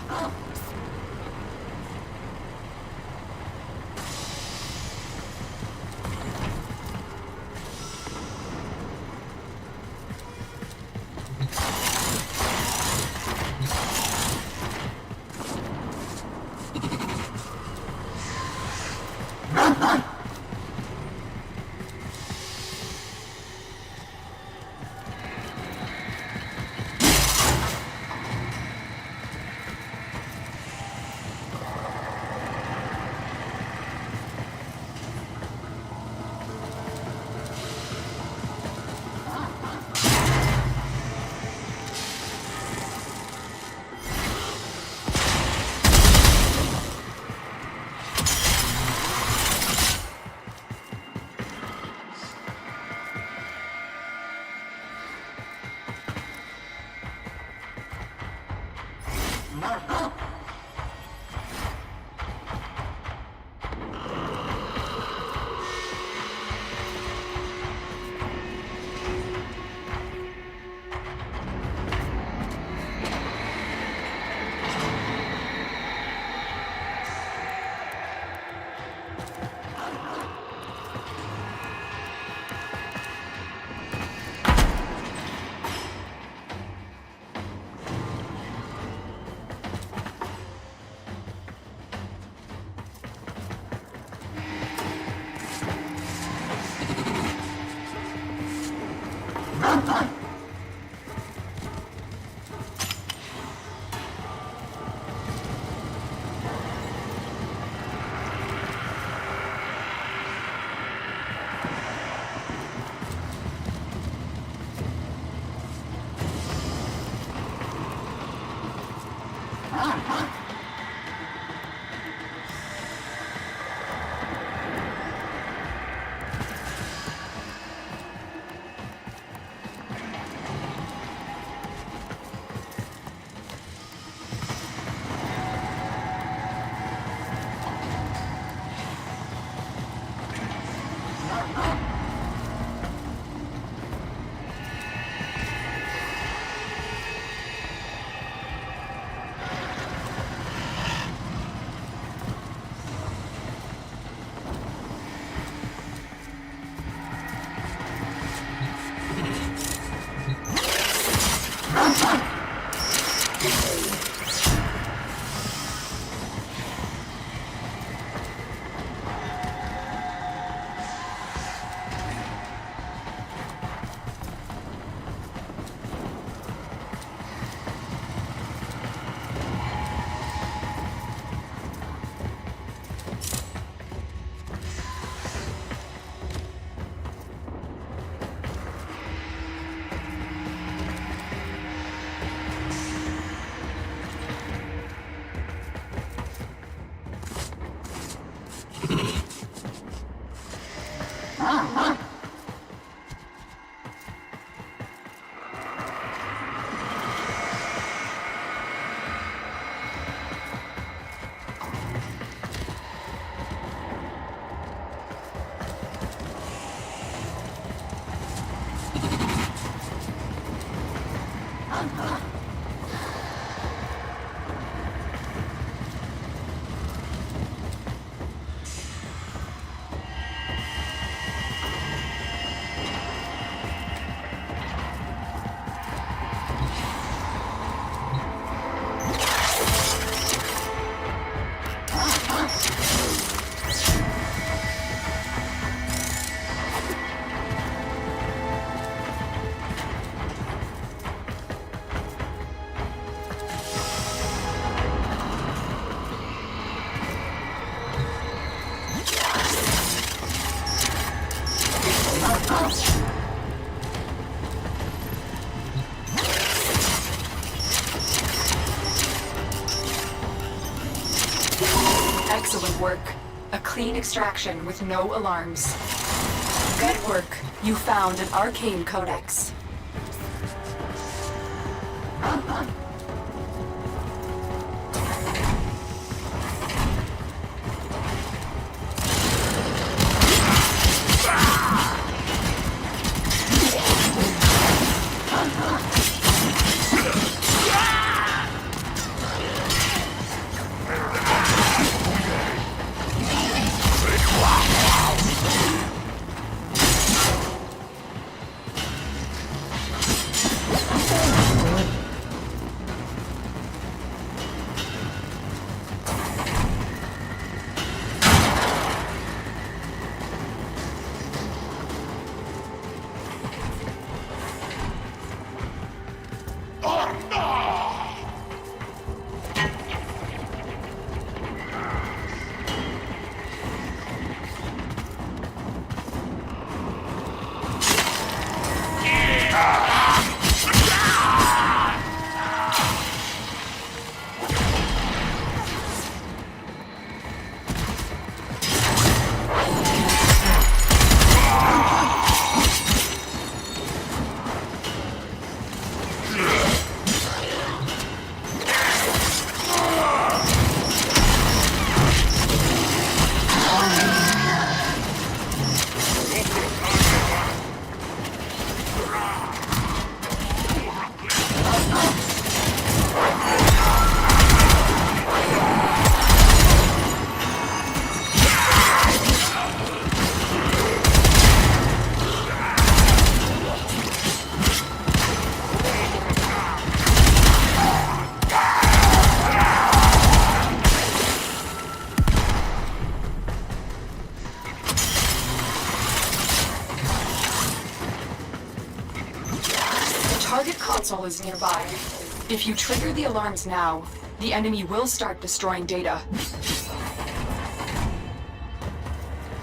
Excellent work. A clean extraction with no alarms. Good work. You found an arcane codex. Target console is nearby. If you trigger the alarms now, the enemy will start destroying data.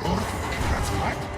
That's what?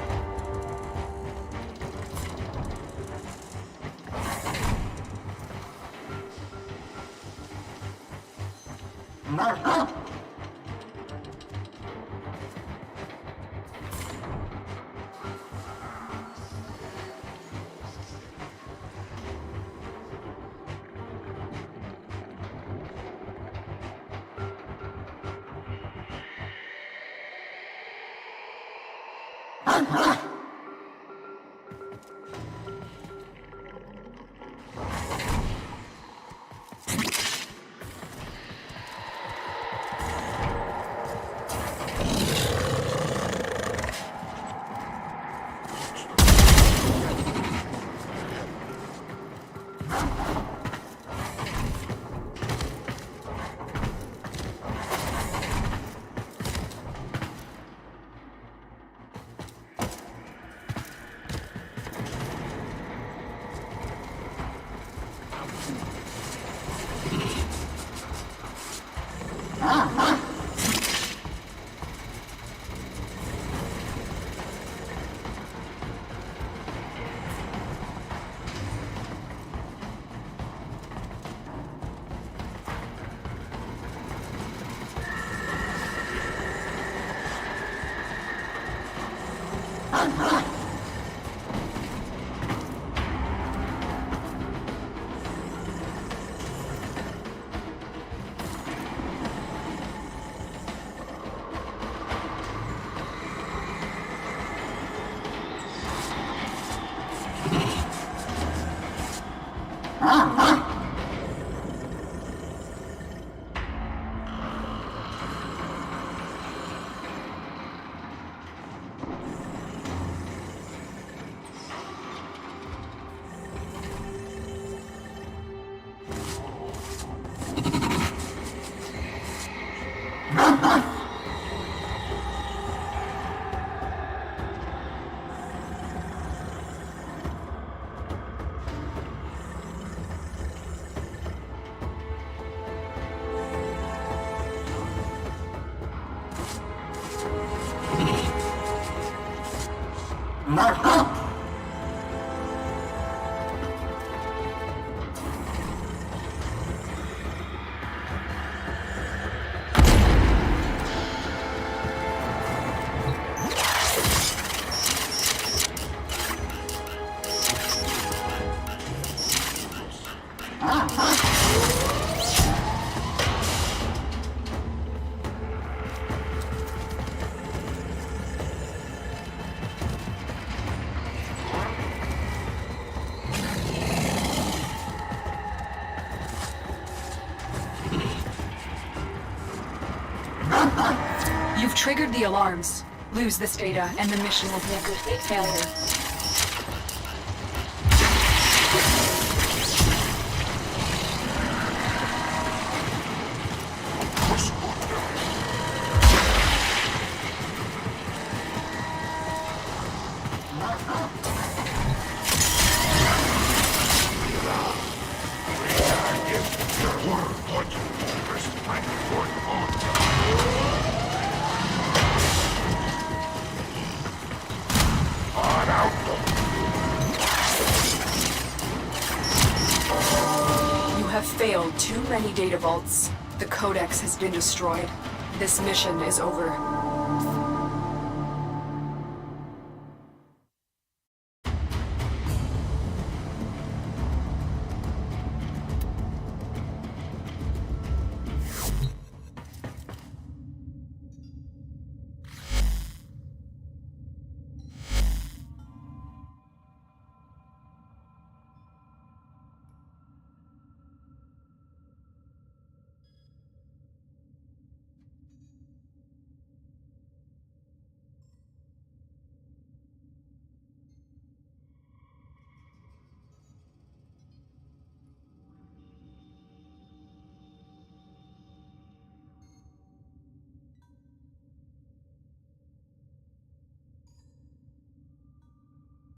triggered the alarms. Lose this data, and the mission will be a complete failure. You have failed too many data vaults. The Codex has been destroyed. This mission is over.